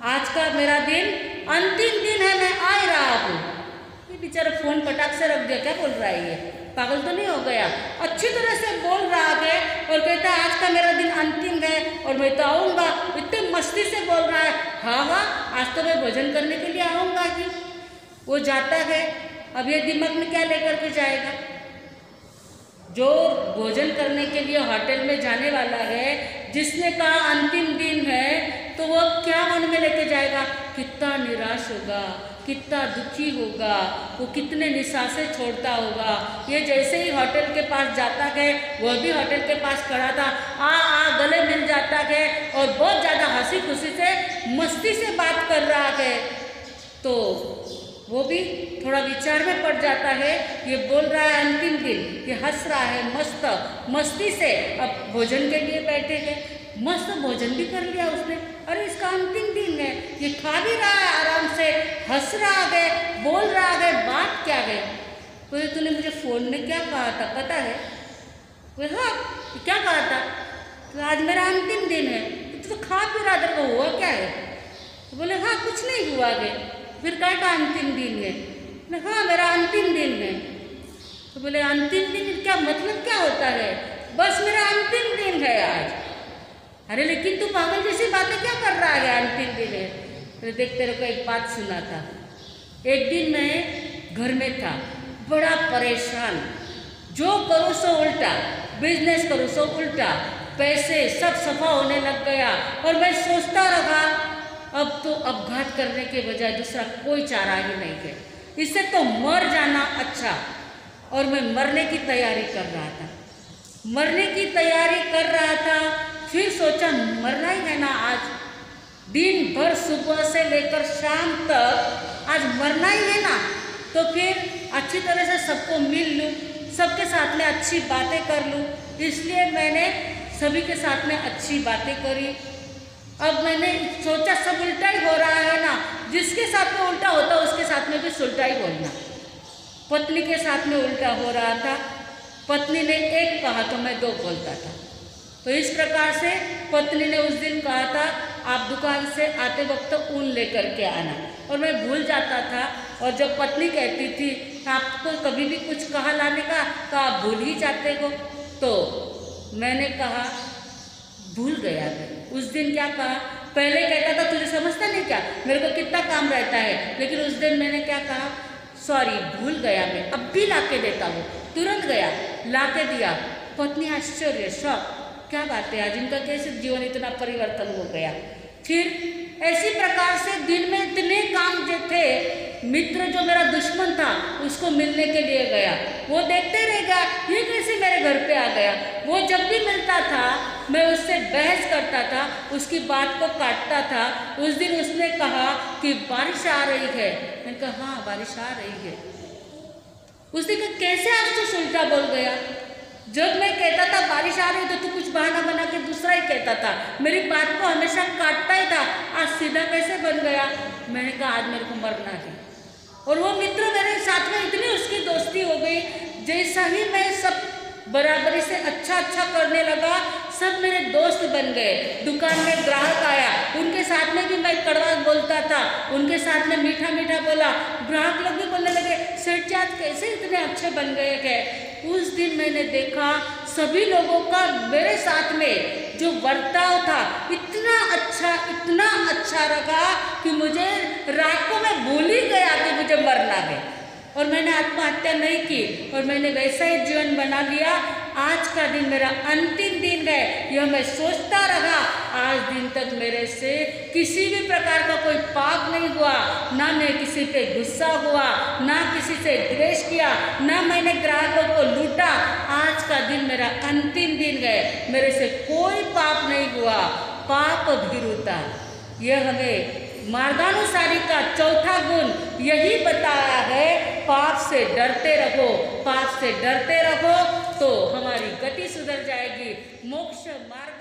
आज का मेरा दिन अंतिम दिन है, मैं आ ही रहा हूँ। ये बेचारा फ़ोन पटाख से रख दिया, क्या बोल रहा है ये? पागल तो नहीं हो गया? अच्छी तरह से बोल रहा है और कहता है आज का मेरा दिन अंतिम है और मैं तो आऊँगा, इतने मस्ती से बोल रहा है। हाँ हाँ, आज तो मैं भोजन करने के लिए आऊँगा ही। वो जाता है अब ये दिमाग में क्या लेकर के जाएगा? जो भोजन करने के लिए होटल में जाने वाला है, जिसने कहा अंतिम दिन है, तो वो क्या मन में लेके जाएगा? कितना निराश होगा, कितना दुखी होगा, वो कितने निसासे छोड़ता होगा। ये जैसे ही होटल के पास जाता है, वह भी होटल के पास खड़ा था, आ गले मिल जाता है और बहुत ज़्यादा हंसी खुशी से मस्ती से बात कर रहा है। तो वो भी थोड़ा विचार में पड़ जाता है। ये बोल रहा है अंतिम दिन, ये हंस रहा है मस्ती से। अब भोजन के लिए बैठे हैं, मस्त भोजन भी कर लिया उसने। अरे इसका अंतिम दिन है, ये खा भी रहा है आराम से, हंस रहा है, बोल रहा है, बात क्या है? बोले तूने मुझे फ़ोन में क्या कहा था पता है? बोले हाँ, क्या कहा था? तो आज मेरा अंतिम दिन है। तो खा पी रहा था, हुआ क्या है? तो बोले हाँ कुछ नहीं हुआ है। फिर क्या का अंतिम दिन है? हाँ मेरा अंतिम दिन है। तो बोले अंतिम दिन क्या मतलब क्या होता है? बस मेरा अंतिम दिन है आज। अरे लेकिन तू पागल जैसी बातें क्या कर रहा है? अंतिम दिन है। तो देख तेरे को एक बात सुना था। एक दिन मैं घर में था, बड़ा परेशान, जो करूँ सो उल्टा, बिजनेस करूँ सो उल्टा, पैसे सब सफा होने लग गया। और मैं सोचता रहा अब तो अपघात करने के बजाय दूसरा कोई चारा ही नहीं है, इससे तो मर जाना अच्छा। और मैं मरने की तैयारी कर रहा था, फिर सोचा मरना ही है ना आज, दिन भर सुबह से लेकर शाम तक आज मरना ही है ना, तो फिर अच्छी तरह से सबको मिल लूँ, सबके साथ में अच्छी बातें कर लूँ। इसलिए मैंने सभी के साथ में अच्छी बातें करी। अब मैंने सोचा सब उल्टा ही हो रहा है ना, जिसके साथ में उल्टा होता उसके साथ में भी उल्टा ही बोलना। पत्नी के साथ में उल्टा हो रहा था, पत्नी ने एक कहा तो मैं दो बोलता था। तो इस प्रकार से पत्नी ने उस दिन कहा था आप दुकान से आते वक्त ऊन लेकर के आना, और मैं भूल जाता था। और जब पत्नी कहती थी आपको कभी भी कुछ कहा लाने का तो आप भूल ही जाते हो, तो मैंने कहा भूल गया मैं। उस दिन क्या कहा, पहले कहता था तुझे समझता नहीं क्या, मेरे को कितना काम रहता है, लेकिन उस दिन मैंने क्या कहा, सॉरी भूल गया मैं, अब भी ला के देता हूँ। तुरंत गया ला के दिया। पत्नी आश्चर्य, शौक, क्या बात है आज इनका कैसे जीवन इतना परिवर्तन हो गया। फिर ऐसी प्रकार से दिन में इतने काम जो थे, मित्र जो मेरा दुश्मन था उसको मिलने के लिए गया, वो देखते रह गया ये कैसे मेरे घर पे आ गया। वो जब भी मिलता था मैं उससे बहस करता था, उसकी बात को काटता था। उस दिन उसने कहा कि बारिश आ रही है, मैंने कहा हाँ बारिश आ रही है। उसने कहा कैसे आज तो उल्टा बोल गया, जब मैं कहता था बारिश आ रही तो तू कुछ बहाना बना के दूसरा ही कहता था, मेरी बात को हमेशा काटता ही था, आज सीधा कैसे बन गया। मैंने कहा आज मेरे को मरना है। और वो मित्र मेरे साथ में इतनी उसकी दोस्ती हो गई, जैसा ही मैं सब बराबरी से अच्छा करने लगा, सब मेरे दोस्त बन गए। दुकान में ग्राहक आया, उनके साथ में भी मैं कड़वा बोलता था, उनके साथ में मीठा बोला। ग्राहक लोग भी बोलने लगे सेठ जी आज कैसे इतने अच्छे बन गए हैं। उस दिन मैंने देखा सभी लोगों का मेरे साथ में जो बर्ताव था इतना अच्छा रखा कि मुझे रात को मैं भूल ही गया कि मुझे मरना है। और मैंने आत्महत्या नहीं की, और मैंने वैसा ही जीवन बना लिया। आज का दिन मेरा अंतिम दिन है, यह मैं सोचता रहा। आज दिन तक मेरे से किसी भी प्रकार का कोई पाप नहीं हुआ, ना मैं किसी पे गुस्सा हुआ, ना किसी से द्वेष किया, ना मैंने ग्राहकों को लूटा। आज का दिन मेरा अंतिम दिन है, मेरे से कोई पाप नहीं हुआ। पाप भीरुता, यह हमें मार्गानुसारी का चौथा गुण यही बताया है। पाप से डरते रहो तो हमारी गति सुधर जाएगी, मोक्ष मार्ग